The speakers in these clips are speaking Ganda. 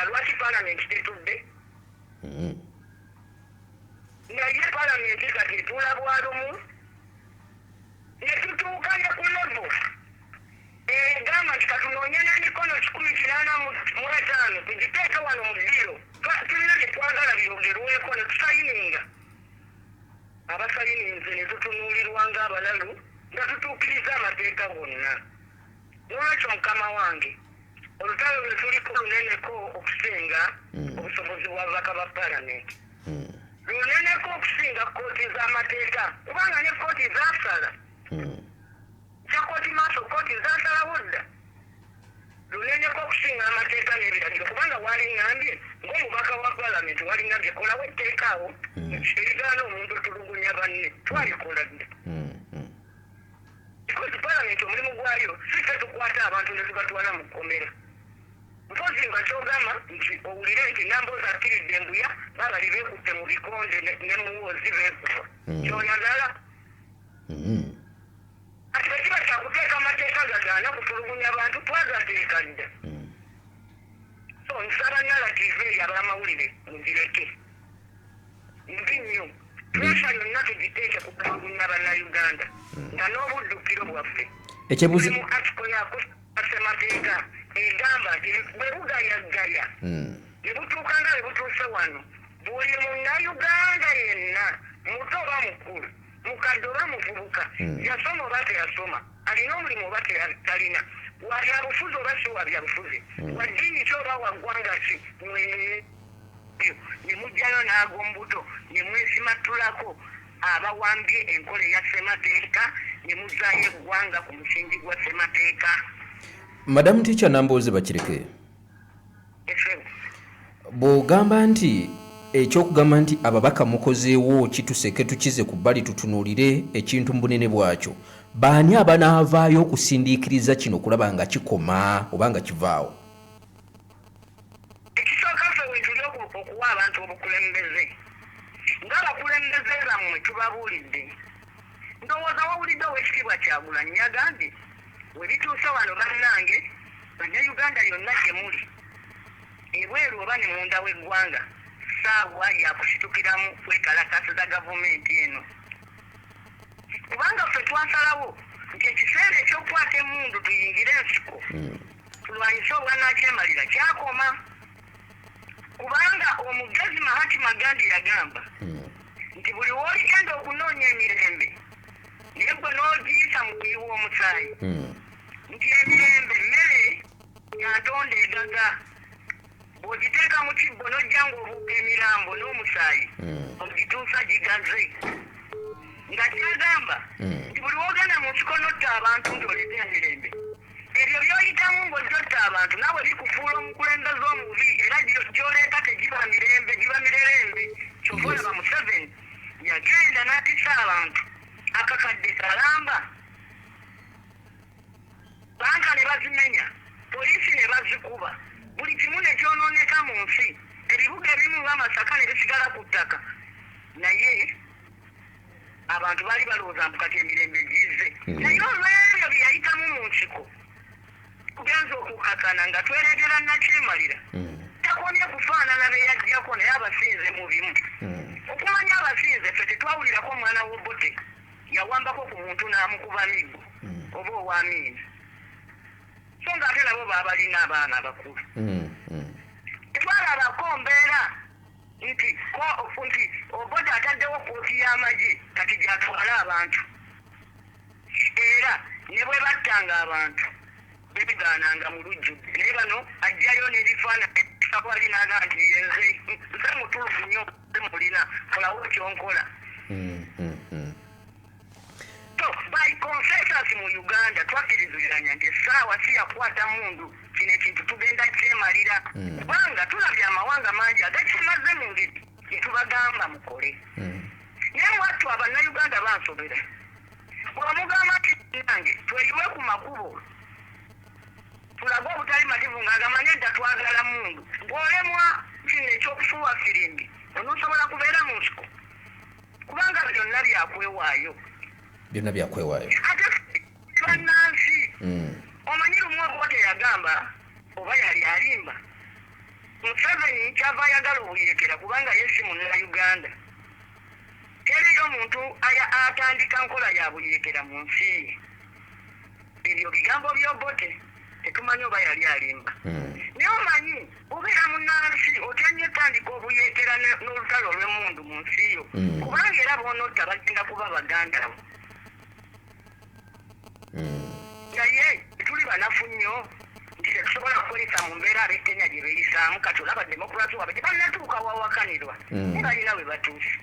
lwaki parliament tetudde naye parliament kati etula bwalumu netutuuka ne ku level egamba nti katunoonye n'emikono 185 tugiteeke wano mu biro tulina bye twagala byogerweko ne tusayininga abasayininze ne tutunuulirwa ng'abalalu nga tutuukiriza amateeka gonna. Lwakyo mukama wange olutalo lwe tuliko luneneko okusinga obusobozi bwa babaka ba palamenti luneneko okusinga kooti z'amateeka kubanga ne kooti zaasala kya kooti maaso kooti zaasalawo dda luneneko okusinga amateeka n'ebiragiro kubanga waliŋŋambye ng'omubaka wa palamenti waliŋŋambye kolawo etteekaawo erigaana omuntu otulugunya banne twalikola dda because palamenti omulimu gwayo si ffe tukwata abantu ne tubatwala mu kkomera mpozi nga kyogamba nti owulire nti namboozi akiridde embuya babali beekutte mu bikonde ne muwoozi beekufa kyoyagala ati ekiba kyakuteeka amateeka gagaana kutulugunya bantu twagateeka dda so nsaba narrative eyo ab'amawulire mugireke mbi nnyo pressure yonna tugiteeke kutulugunya bannayuganda nga n'obuddukiro bwaffe mu article yakusemateeka egamba nti bwe bugayagaya ne butuuka nga bwe butuuse wano buli munnayuganda yenna muto oba mukulu mukadde oba muvubuka yasoma oba teyasoma alina omulimu oba talina wabya bufuzi oba si wabya bufuzi waddiini ki oba waggwanga ki ne mujjayo n'ag'ombuto ne mwesimatulako abawambye enkola eya ssemateeka ne muzzaayo eggwanga ku musingi gwa ssemateeka. Madamu Teacher Nambooze Bakireke, bw'ogamba nti ekyokugamba nti ababaka mukozeewo kituseke tukize ku bbali tutunuulire ekintu mu bunene bwakyo, baani abanaavaayo okusindiikiriza kino kulaba nga kikoma oba nga kivaawo? Ekisooka ffe we tuli okuwa abantu obukulembeze ng'abakulembeze bammwe tubabuulidde ndowooza wawulidde ow'ekitiibwa Kyagulanyi yagambye we bituuse wano bannange bannayuganda yonna gye muli ebweru oba ne munda w'eggwanga saawa yakusitukiramu kwekalakasiza gavumenti eno kubanga ffe twasalawo nti ekiseera ekyokukwata emmundu tuyingire ensiko tulwanyise obwanakyemalira kyakoma kubanga omugezi Mahatma Gandhi yagamba nti buli w'oligenda okunoonya emirembe naye gwe n'ogiyisa mu kuyiwa omusaayi nti emirembe mmere yantonda egaga bw'ogiteeka mu kibbo n'ojja ng'obuuka emirambo n'omusaayi ogituusa gigaze nga kyagamba nti buli w'ogenda mu nsiko n'otta abantu nti oleta emirembe ebyo by'oyitamu ng'ozotta abantu naawe bikufuula omukulembeze omubi era gy'oleeta tegiba mirembe giba mirerembe kyova olaba Museveni yagenda n'atisa abantu akakadde kalamba banka ne bazimenya poliisi ne bazikuba buli kimu ne kyonooneka mu nsi ebibuga ebimu nga Masaka ne bisigala ku ttaka naye abantu baali balowooza mpu kati emirembe gize naye olw'ebyo bye yayitamu mu nsiko tugenza okukakana nga twereetera nakyemalira takomye kufaanana be yajjako naye abasinze mu bimu okumanya abasinze ffe tetwawulirako omwana w'obote yawambako ku muntu n'amukuba miggo oba ow'amiina so nga ate nabo baabalina abaana abakulu tetwalabako mbeera nti obote ataddewo kooti y'amagye kati gyatwala abantu era ne bwe battanga abantu bebigaananga mu lujjudde naye bano ajjayo n'ebifaananyi sakwali naga nti nze mutulufu nnyo mulina kolawo kyonkola so by consensus mu Uganda twakkiriziganya nti essaawa si yakwata mundu kino ekintu tugenda kyemalira kubanga tulabye amawanga mangi agakimaze mu ngeri gyetubagamba mukole naye wattu abannayuganda bansobera bw'omugamba nti nange tweyiwe ku makubo tulaga obutali mativu ng'agamanye dda twagala mundu bw'olemwa kino ekyokufuuwa firimbi onosobola kubeera mu nsiko kubanga byonna byakwewaayo ate bannansi omanyi lumu oba teyagamba oba yali alimba Museveni kyava ayagala obuyeekera kubanga ye si munnauganda. Teriyo omuntu atandika nkola ya buyeekera mu nsi ye. Ebyo bigambo by'obote tetumanyi oba yali alimba. Naye omanyi obeera munnansi otya nnyo etandika obuyeekera n'olutalo olw'emmundu mu nsi yo kubanga era boonotta bagenda kuba baganda bo. Naye tuli banafu nnyo nti tetusobola kukolesa mu mbeera ab'ekenya gye beeyisaamu kati olaba demokrasi waabwe gye bannatuuka wawakanirwa ne balina we batuuse.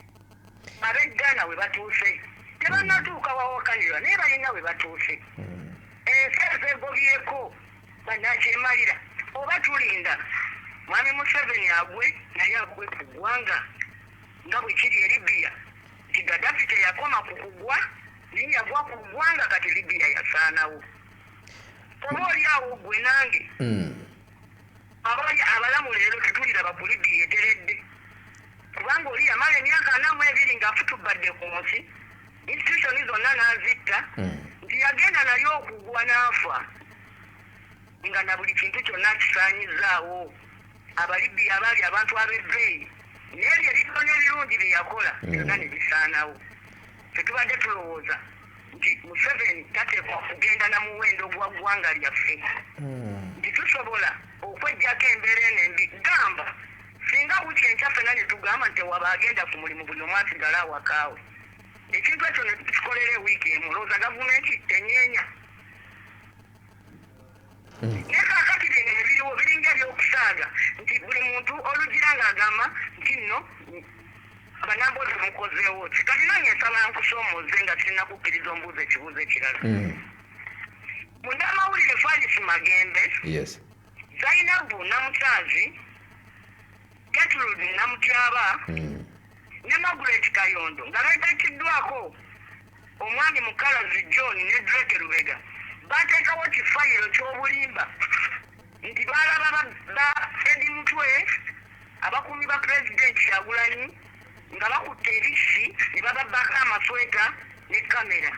Ab'eggana we batuuse tebannatuuka wawakanirwa naye balina we batuuse. Ensi ezeegobyeko bannakyemalira oba tulinda mwami Museveni agwe naye agwe ku ggwanga nga bwe kiri e Libya nti Gaddafi teyakoma ku kugwa naye yagwa ku ggwanga kati Libya yasaanawo. Oba oli awo gwe nange abalamu leero tetuliraba ku Libya eteredde kubanga oli yamala emyaka 42 ng'afutubadde ku nsi institutioni zonna n'azitta nti yagenda naye okugwa n'afa nga na buli kintu kyonna kisaanyizaawo. Abalibiya abaali abantu ab'ebbeeyi n'ebyo ebitono ebirungi bye yakola byonna ne bisaanawo. Tetubadde tulowooza nti Museveni tateekwa kugenda na muwendo gwa ggwanga lyaffe nti tusobola okweggyako embeera eno embi. Gamba singa wuki enkya ffenna ne tugamba nti waba agenda ku mulimu buli omu asigala awakaawe. Ekintu ekyo ne tukikolera ewiiki emu olowooza gavumenti tenyeenya. Naye kaakati bino ebiriwo biringa ebyokusaaga nti buli muntu olugira ng'agamba nti nno abanambozi mukozeewo ki. Kati nange nsaba nkusoomoze nga sirina kukkiriza ombuuza ekibuuzo ekirala. Munnamawulire Faris Magembe, Zainabu Namutaazi, Gertrude Namutyaba ne Margaret Kayondo nga beegattidwako omwami Mukalazi John ne Drake Lubega bateekawo kifayiro ky'obulimba nti baalaba ba Edi Mutwe abakuumi ba pulezidenti Kyagulanyi nga bakutte ebisi ne bababbako amasweta ne kamera.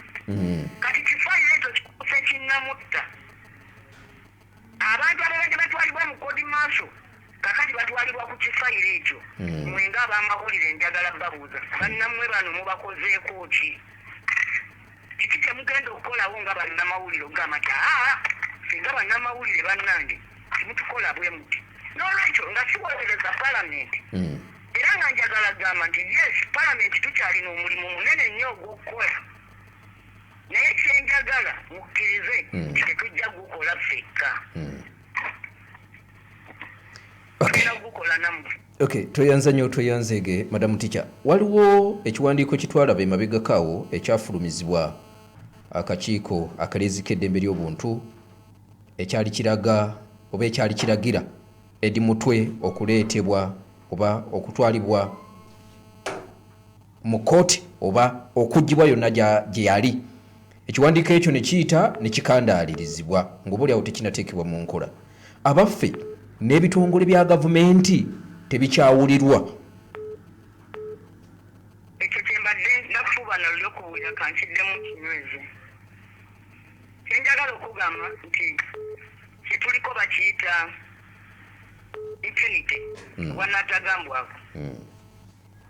Kati kifayiro ekyo kikuse kinnamutta. Abantu ababadde batwalibwa mu kodi maaso kakati batwalibwa ku kifayiro ekyo. Mwenga ab'amawulire njagala babuuza bannammwe bano mubakozeeko ki? Kiki kyemugenda okukolawo nga bannamawulire okugamba nti singa bannamawulire bannange temutukola bwe muti. N'olwekyo nga kiwolereza palamenti era nga njagala gamba nti yes palamenti tukyalina omulimu munene nnyo ogw'okukola naye kyenjagala mukkirize nti tetujja gukola ffekka. Gukola nammwe. Okay, tweyanza nnyo tweyanzege Madam Teacher. Waliwo ekiwandiiko kitwalaba emabegakaawo ekyafulumizibwa akakiiko akaleezika eddembe ly'obuntu ekyali kiraga oba ekyali kiragira Edi Mutwe okuleetebwa oba okutwalibwa mu kooti oba okuggyibwa yonna gye yali. Ekiwandiiko ekyo ne kiyita ne kikandaalirizibwa ng'oboolyawo tekinateekebwa mu nkola. Abaffe n'ebitongole bya gavumenti tebikyawulirwa. Ekyo kyembadde nakufuba n'olyokubuulira kankiddemu kinyweze. Kyenjagala okugamba nti kyetuliko bakiyita impunity wanatagambwako.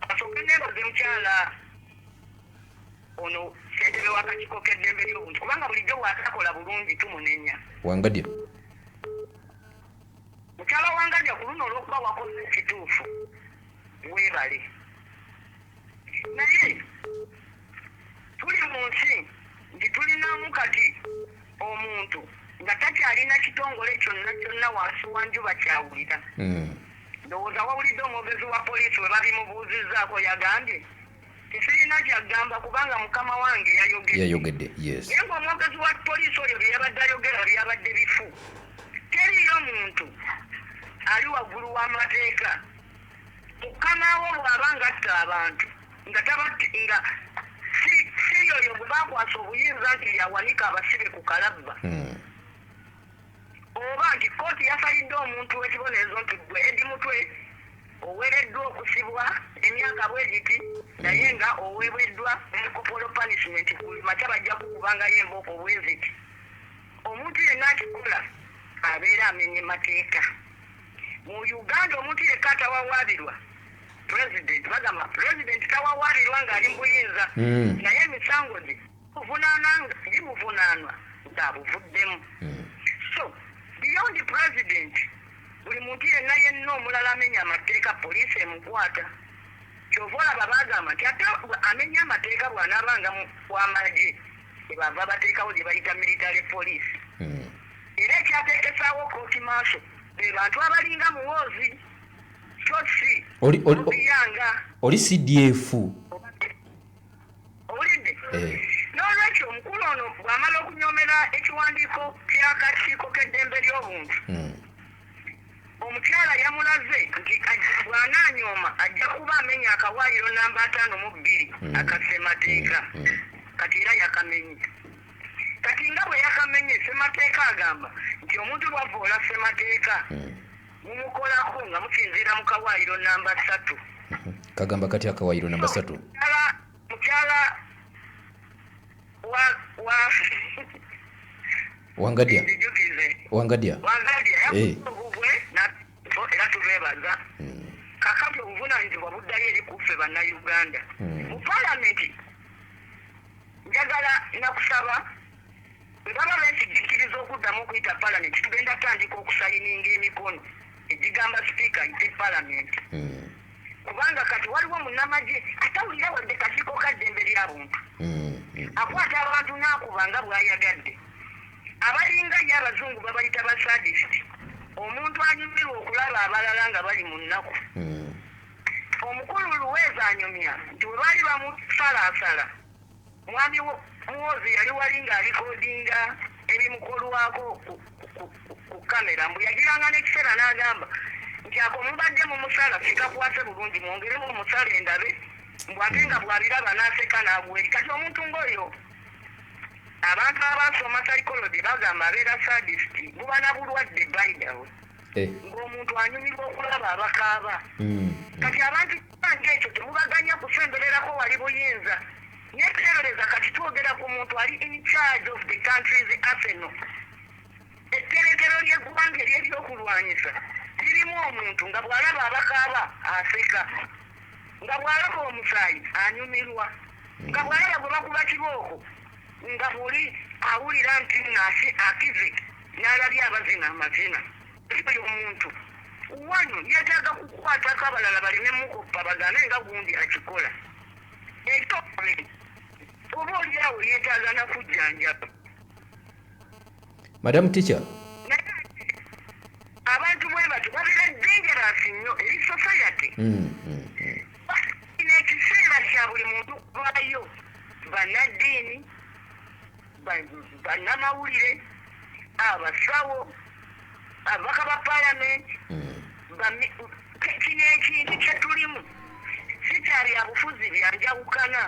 Kasooke neebaze mukyala ono ssentebe w'akakiiko k'eddembe ly'obuntu kubanga bulijjo bw'atakola bulungi tumunenya. Wangadya. Mukyala Wangadya ku luno olw'okuba wakoze ekituufu weebale. Naye tuli mu nsi nti tulinamu kati omuntu nga takyalina kitongole kyonna kyonna wansi wa njuba kyawulira. Ndowooza wawulidde omwogezi wa poliisi we babimubuuzizzaako yagambye tisirina kyagamba kubanga mukama wange yayogedde. Yes. Naye ng'omwogezi wa poliisi oyo bye yabadde ayogera byabadde bifu. Teriyo muntu ali waggulu w'amateeka mukamaawo bw'aba ngatta abantu nga nga si yoyo bwe bakwasa obuyinza nti yawanika abasibe ku kalabba oba nti kooti yasalidde omuntu w'ekibonerezo nti gwe Edi Mutwe oweereddwa okusibwa emyaka bwe giti naye nga oweereddwa corporal punishment makya bajja kukubangayo embooko bweziti. Omuntu yenna akikola abeera amenye mateeka. mu Uganda omuntu yekka atawawaabirwa president bagamba president tawawaabirwa ng'ali mu buyinza naye emisango gye gibuvunaanwa ng'abuvuddemu so beyond president buli muntu yenna omulala amenya amateeka poliisi emukwata kyova olaba bagamba nti ate amenya amateeka bw'anaabanga w'amagye ebava bateekawo gye bayita military police era ekyateekesaawo kooti maaso be bantu abalinga muwoozi so si obiyanga oli CDF owulidde n'olwekyo omukulu ono bw'amala okunyomera ekiwandiiko ky'akakiiko k'eddembe ly'obuntu omukyala yamulaze nti bw'anaanyooma ajja kuba amenya akawaayiro namba 52 akasemateeka kati era yakamenye kati nga bwe yakamenye semateeka agamba nti omuntu bw'avoola semateeka mumukolako nga musinziira mu kawaayiro namba 3 kagamba kati akawaayiro namba 3 mukyala Wangadya yakubwe era tubeebaza kakati obuvunaanyizibwa buddayo eri kuffe bannayuganda mu paalamenti njagala nakusaba bwe baba beesigikiriza okuddamu okuyita paalamenti tugenda tandika okusayininga emikono egigamba sipiika ayite paalamenti kubanga kati waliwo munnamagye atawulira wadde kakiiko ka ddembe ly'abuntu akwata abantu n'akubanga bw'ayagadde abalinga ye abazungu babayita basadisiti omuntu anyumirwa okulaba abalala nga bali mu nnaku omukulu luweeza anyumya nti bwe baali bamusalaasala mwami muwoozi yali wali ng'alikodinga ebimukolwako ku kamera mbu yagiranga n'ekiseera n'agamba nti ako mubadde mu musala sikakwase bulungi mwongeremu omusala endabe mbu ate nga bw'abiraba n'aseka n'abweri kati omuntu ng'oyo abantu abasoma psychology bagamba abeera sadisiti buba na bulwadde baidawe ng'omuntu anyumirwa okulaba abakaaba kati abantu bange ekyo temubaganya kusembererako wali buyinza neteerereza kati twogera ku muntu ali in charge of the country's arsenal etterekero ly'eggwanga ery'ebyokulwanyisa lirimu omuntu nga bw'alaba abakaaba aseka nga bw'alaba omusaayi anyumirwa nga bw'alaba gwe bakuba kibooko nga buli awulira nti nasi akize n'alabye abazina amazina oyo omuntu wano yeetaaga kukwatako abalala baleme mukoppa bagambe nga gundi akikola ekyo oba oliawo yeetaaga nakujjanjaba Madam Teacher abantu bwe batyo babeera dangerous nnyo eri society n'ekiseera kya buli muntu kubayo bannaddiini bannamawulire abasawo ababaka ba paalamenti kino ekintu kyetulimu sikyali abufuzi byanjawukana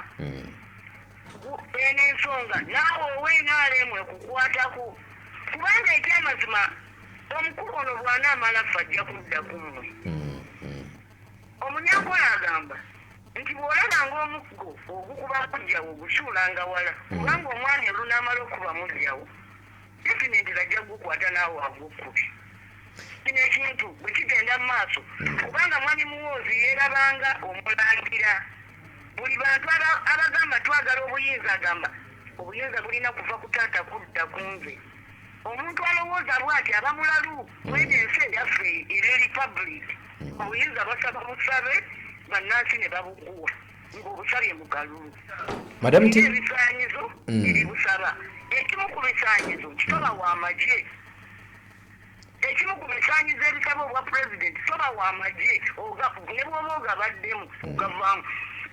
eno ensonga naawe ow'enaalemu ekukwatako kubanga ekyamazima omukulu ono bw'anaamala ffe ajja kudda kummwe omunyankola agamba nti bw'olabanga omuggo ogukuba mujjawo ogusuulanga wala kubanga omwana olunaamala okuba mujjawo definitely ajja gukwata naawe agukkubi kino ekintu bwe kigenda mu maaso kubanga mwami muwoozi yeerabanga omulangira buli bantu abagamba twagala obuyinza agamba obuyinza bulina kuva ku taata kudda ku nze omuntu alowooza bw'ati aba mulalu mwene ensi eyaffe eri republic obuyinza basaba busabe bannansi ne babukuwa ng'obusabye mu kalulu ebisaanyizo ebibusaba ekimu ku bisaanyizo kitoba w'amagye ekimu ku bisaanyizo ebisaba obwa pulezidenti toba w'amagye ne bw'oba ogabaddemu ogavaamu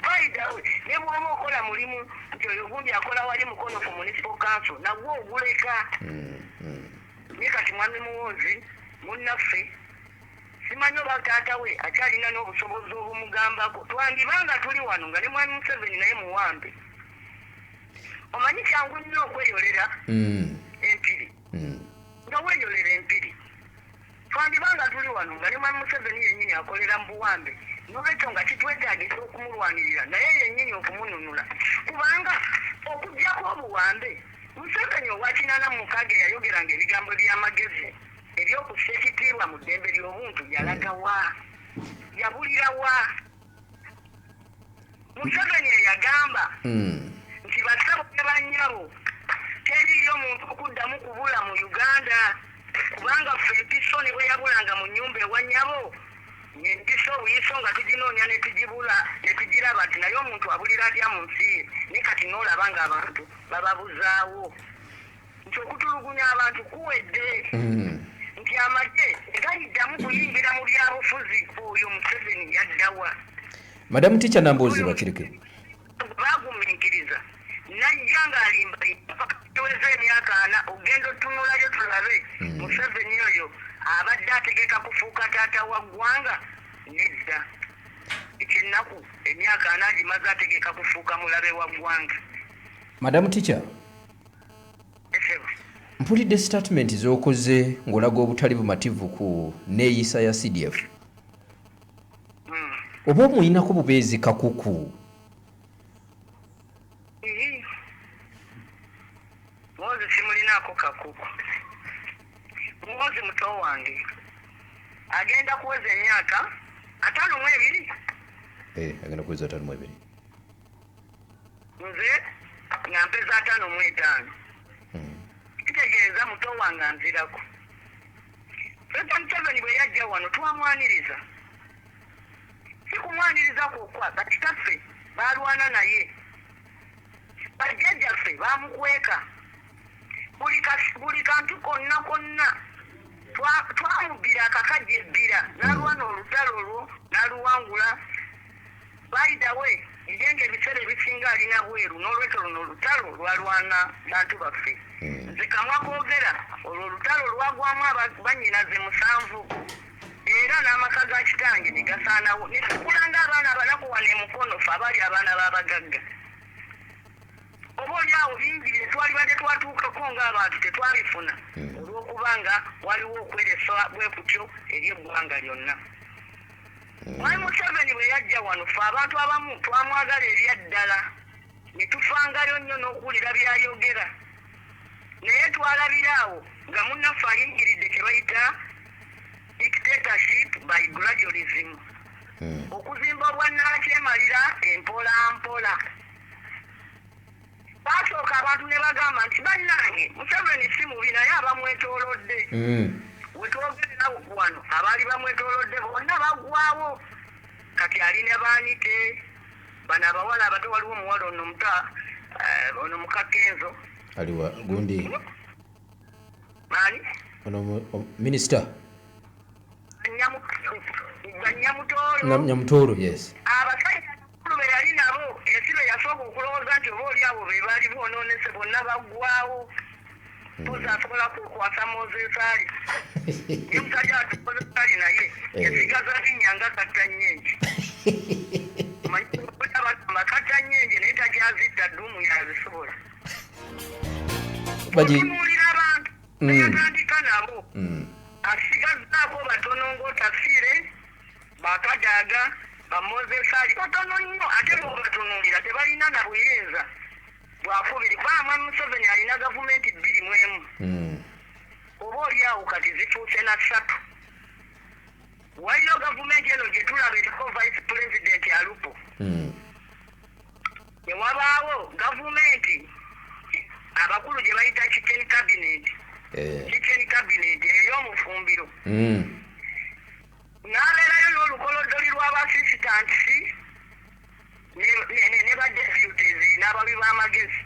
baidawe ne bw'oba okola mulimu nti oyo gundi akola wali mukono ku municipal council nagwe oguleka naye kati mwami muwoozi munnaffe simanyi oba taata we akyalina n'obusobozi obumugambako twandibanga tuli wano nga ne mwami Museveni naye muwambe omanyi kyangu nnyo okweyolera empiri nga weeyolera empiri twandibanga tuli wano nga ne mwami Museveni yennyini akolera mu buwambe n'olwekyo nga kitwetaagisa okumulwanirira naye yennyini okumununula kubanga okuggyako obuwambe Museveni owa 86 yayogeranga ebigambo by'amagezi ebyokussa ekitiibwa mu ddembe ly'obuntu yalaga wa yabulira wa Museveni yagamba nti basabo ne bannyabo teriyo muntu okuddamu kubula mu Uganda kubanga ffe empiso ne bwe yabulanga mu nnyumba ewa nnyabo empiso buyiso nga tuginoonya ne tugibula ne tugiraba nti naye omuntu abulira atya mu nsi ye ne kati n'olaba nga abantu bababuzaawo nti okutulugunya abantu kuwedde nti amagye tegayiddamu kuyingira mu byabufuzi oyo Museveni yaddawa Madam Teacher Nambooze Bakireke bagumiikiriza najja ng'alimba pakatiweza emyaka 4 ogenda otunulayo tulabe Museveni oyo abadde ategeka kufuuka taata wa ggwanga nedda ekyennaku emyaka 4 agimaze ategeka kufuuka mulabe wa ggwanga. Madam Teacher mpulidde statement z'okoze ng'olaga obutali bumativu ku neeyisa ya CDF oba omuyinako bubeezi kakuku Mwozi simulinaako kakuku Mwozi muto wange agenda kuweza emyaka 52 agenda kuweza 52 nze ngampeza 55 kitegeeza muto wange anzirako President Museveni bwe yajja wano twamwaniriza sikumwaniriza kwokwa bakitaffe balwana naye bajjajjaffe bamukweka buli kantu konna twamubbira akakajja ebbira n'alwana olutalo olwo n'aluwangula by the way njenga ebiseera ebisinga alina bweru n'olwekyo luno olutalo lwalwana bantu baffe nze kamwa koogera olwo olutalo lwagwamu bannyinaze 7 era n'amaka ga kitange ne gasaanawo ne tukulanga abaana abanaku wano emukono ffe abali abaana b'abagagga oba oliawo bingirire twalibadde twatuukako ng'abantu tetwabifuna olw'okubanga waliwo okweresa bwe kutyo eri eggwanga lyonna. Mwami Museveni bwe yajja wano ffe abantu abamu twamwagala erya ddala ne tufangayo nnyo n'okuwulira by'ayogera naye twalabiraawo nga munnaffe ayingiridde kye bayita dictatorship by gradualism okuzimba obwannakyemalira empola mpola. Basooka abantu ne bagamba nti bannange Museveni si mubi naye abamwetoolodde wetwogerera wano abaali bamwetoolodde bonna baggwawo kati alina baanite bano abawala abato waliwo omuwala ono muta ono mukakenzo aliwa gundi maani ono minisita Nyamutoolo yes abasajja abakulu be yali nabo ensi be yasooka okulowooza nti oba oliawo be baali boonoonese bonna baggwawo tuza asobola kukwasa mozesaali ye musajja atukozesaali naye yasigaza linyanga kattanyenje makattanyenje naye takyazidda dduumu yazisobola okimuulira abantu nayatandika nabo asigazaako batono ng'otafire bakadaaga bamozesaali batono nnyo ate bobatunuulira tebalina na buyinza bwakubiri kubanga Mwami Museveni alina gavumenti 2 oba oliawo kati zifuuse na 3 waliyo gavumenti eno gye tulaba eriko vice president alupo newabaawo gavumenti abakulu gye bayita kitchen cabinet ey'omufumbiro n'abeerayo n'olukolodoli lw'abasisitantisi ne badeputies n'ababi b'amagezi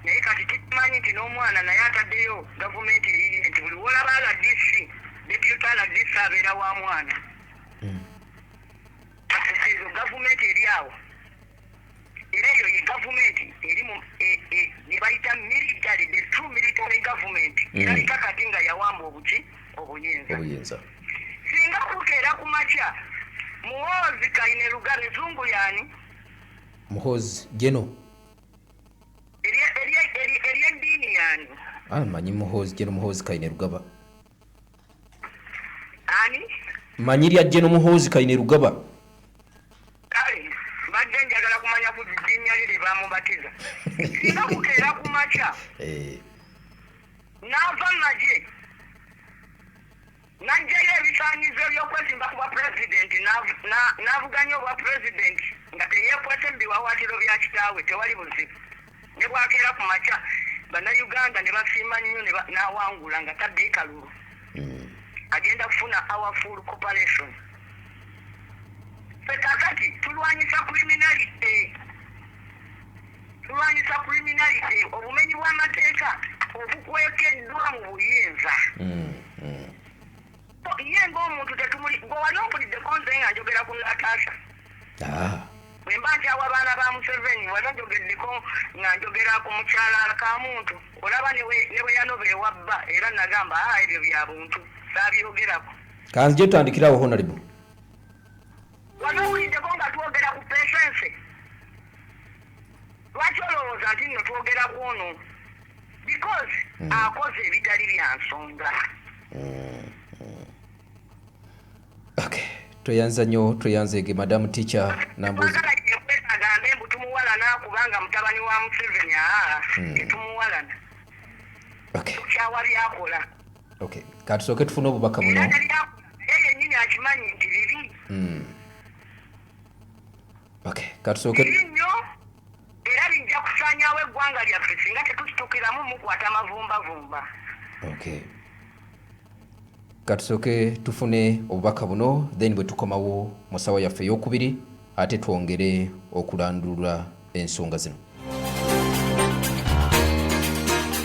naye kati tukimanyi nti n'omwana naye ataddeyo gavumenti eriye nti buli wolaba RDC deputy RDC abeera wa mwana ezo gavumenti eri awo era eyo ye gavumenti eri ne bayita military the true military government erabika kati nga yawamba obuyinza singa kukeera ku makya Muhoozi Kainerugabe zungu yani Muhoozi Geno eryeddiini yani manyi Muhoozi Geno Muhoozi Kainerugaba ani manyi lya Geno Muhoozi Kainerugaba kale badde njagala kumanya ku ddinya lye bamubatiza singa kukeera ku makya n'ava magye n'aggyayo ebisaanyizo by'okwesimba ku bwa pulezidenti n'avuganya obwa pulezidenti nga teyeekwese mu biwawaatiro bya kitaawe tewali buzibu ne bwakeera ku makya bannayuganda ne basiima nnyo n'awangula nga tadde kalulu agenda kufuna our full cooperation. Ffe kakati tulwanyisa criminality obumenyi bw'amateeka obukwekeddwa mu buyinza. Ye ng'omuntu wali ompuliddeko nze nga njogera ku Natasha. Bwe mba nkyawa abaana ba Museveni wali njogeddeko nga njogera ku mukyala ka muntu olaba ne bwe yanoba ewabba era nagamba ebyo bya buntu saabyogerako. Kanzije tutandikirawo honorable. Wali owuliddeko nga twogera ku patience. Lwaki olowooza nti nno twogera ku ono? Because akoze ebitali bya nsonga. Okay. Tweyanza nnyo tweyanzeege Madam Teacher Nambuzi. Agambe mbu tumuwalana kubanga mutabani wa Museveni tetumuwalana. Tukyawa byakola. Okay. Katusooke tufune obubaka buno. Ye yennyini akimanyi nti bibi. Okay. Katusooke nnyo era bijja kusaanyaawo eggwanga lyaffe singa tetukitukiramu mukwata mavumbavumba. Okay. Katusooke tufune obubaka buno then bwe tukomawo mu ssaawa yaffe ey'okubiri ate twongere okulandulula ensonga zino.